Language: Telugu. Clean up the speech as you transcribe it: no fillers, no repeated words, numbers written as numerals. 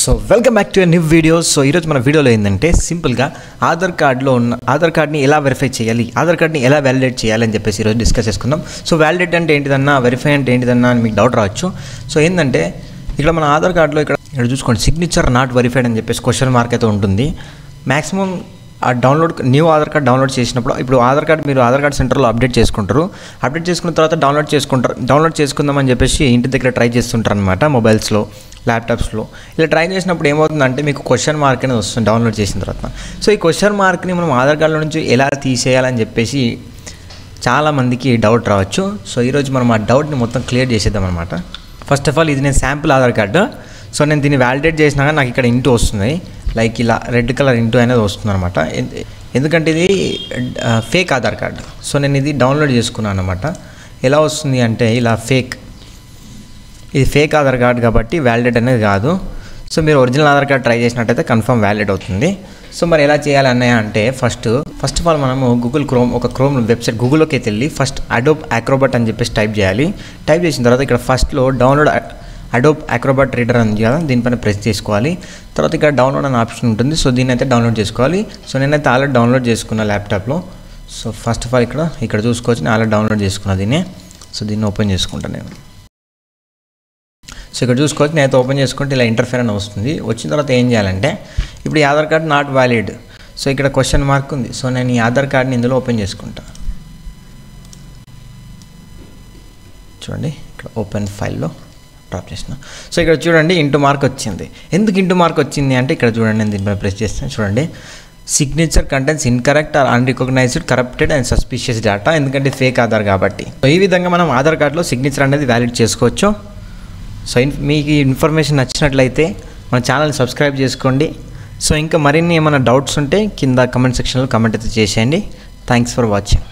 So welcome back to a new video. So ఈరోజు మన వీడియోలో ఏంటంటే సింపుల్గా ఆధార్ కార్డ్ని ఎలా వెరిఫై చేయాలి, ఆధార్ కార్డ్ని ఎలా వ్యాలిడేట్ చేయాలి అని చెప్పేసి ఈరోజు డిస్కస్ చేసుకుందాం. సో వ్యాలిడేట్ అంటే ఏంటిదన్నా, వెరిఫై అంటే ఏంటిదన్నా అని మీకు డౌట్ రావచ్చు. సో ఏంటంటే ఇక్కడ మన ఆధార్ కార్డులో ఇక్కడ చూసుకోండి, సిగ్నేచర్ నాట్ వెరిఫైడ్ అని చెప్పేసి క్వశ్చన్ మార్క్ అయితే ఉంటుంది. మ్యాక్సిమం ఆ న్యూ ఆధార్ కార్డ్ డౌన్లోడ్ చేసినప్పుడు ఇప్పుడు మీరు ఆధార్ కార్డ్ సెంటర్లో అప్డేట్ చేసుకుంటారు. అప్డేట్ చేసుకున్న తర్వాత డౌన్లోడ్ చేసుకుందామని చెప్పేసి ఇంటి దగ్గర ట్రై చేస్తుంటారు అనమాట, మొబైల్స్లో, ల్యాప్టాప్స్లో. ఇలా ట్రై చేసినప్పుడు ఏమవుతుందంటే మీకు క్వశ్చన్ మార్క్ అనేది వస్తుంది డౌన్లోడ్ చేసిన తర్వాత. సో ఈ క్వశ్చన్ మార్క్ని మనం ఆధార్ కార్డులో నుంచి ఎలా తీసేయాలని చెప్పేసి చాలామందికి డౌట్ రావచ్చు. సో ఈరోజు మనం ఆ డౌట్ని మొత్తం క్లియర్ చేసేద్దాం అనమాట. ఫస్ట్ ఆఫ్ ఆల్ ఇది నేను శాంపుల్ ఆధార్ కార్డు. సో నేను దీన్ని వ్యాలిడేట్ చేసినాక నాకు ఇక్కడ ఇంటూ వస్తుంది, లైక్ ఇలా రెడ్ కలర్ ఇంటూ అనేది వస్తుంది అనమాట. ఎందుకంటే ఇది ఫేక్ ఆధార్ కార్డు. సో నేను ఇది డౌన్లోడ్ చేసుకున్నాను అనమాట. ఎలా వస్తుంది అంటే ఇలా ఇది ఫేక్ ఆధార్ కార్డు కాబట్టి వ్యాలిడేట్ అనేది కాదు. సో మీరు ఒరిజినల్ ఆధార్ కార్డు ట్రై చేసినట్టయితే కన్ఫర్మ్ వ్యాలిడేట్ అవుతుంది. సో మరి ఎలా చేయాలి అన్నయ్య అంటే ఫస్ట్ ఆఫ్ ఆల్ మనము క్రోమ్ వెబ్సైట్ గూగుల్లోకి వెళ్ళి ఫస్ట్ అడోబ్ అక్రోబాట్ అని చెప్పేసి టైప్ చేయాలి. టైప్ చేసిన తర్వాత ఇక్కడ ఫస్ట్లో డౌన్లోడ్ అడోబ్ అక్రోబాట్ రీడర్ అని కదా, దీనిపైన ప్రెస్ చేసుకోవాలి. తర్వాత ఇక్కడ డౌన్లోడ్ అనే ఆప్షన్ ఉంటుంది. సో దీన్ని అయితే డౌన్లోడ్ చేసుకోవాలి. సో నేనైతే ఆల్రెడీ డౌన్లోడ్ చేసుకున్నా ల్యాప్టాప్లో. సో ఫస్ట్ ఆఫ్ ఆల్ ఇక్కడ చూసుకోవచ్చు, నేను ఆల్రెడీ డౌన్లోడ్ చేసుకున్నా దీన్ని. సో దీన్ని ఓపెన్ చేసుకుంటాను నేను. సో ఇక్కడ చూసుకోవచ్చు, నేనైతే ఓపెన్ చేసుకుంటే ఇలా ఇంటర్ఫేర్ అని వస్తుంది. వచ్చిన తర్వాత ఏం చేయాలంటే ఇప్పుడు ఈ Aadhaar card not valid. So ఇక్కడ క్వశ్చన్ మార్క్ ఉంది. సో నేను ఈ ఆధార్ కార్డ్ని ఇందులో ఓపెన్ చేసుకుంటా. చూడండి ఇక్కడ ఓపెన్ ఫైల్లో డ్రాప్ చేసిన. సో ఇక్కడ చూడండి ఇంటూ మార్క్ వచ్చింది. ఎందుకు ఇంటూ మార్క్ వచ్చింది అంటే ఇక్కడ చూడండి, నేను దీనిపై ప్రెస్ చేస్తాను. చూడండి, signature contents incorrect or unrecognized corrupted and suspicious data, ఎందుకంటే ఫేక్ ఆధార్ కాబట్టి. సో ఈ విధంగా మనం ఆధార్ కార్డులో సిగ్నేచర్ అనేది వ్యాలిడ్ చేసుకోవచ్చు. సో మీకు ఈ ఇన్ఫర్మేషన్ నచ్చినట్లయితే మన ఛానల్ని సబ్స్క్రైబ్ చేసుకోండి. సో ఇంకా మరిన్ని ఏమైనా డౌట్స్ ఉంటే కింద కమెంట్ సెక్షన్లో కమెంట్ అయితే చేసేయండి. Thanks for watching.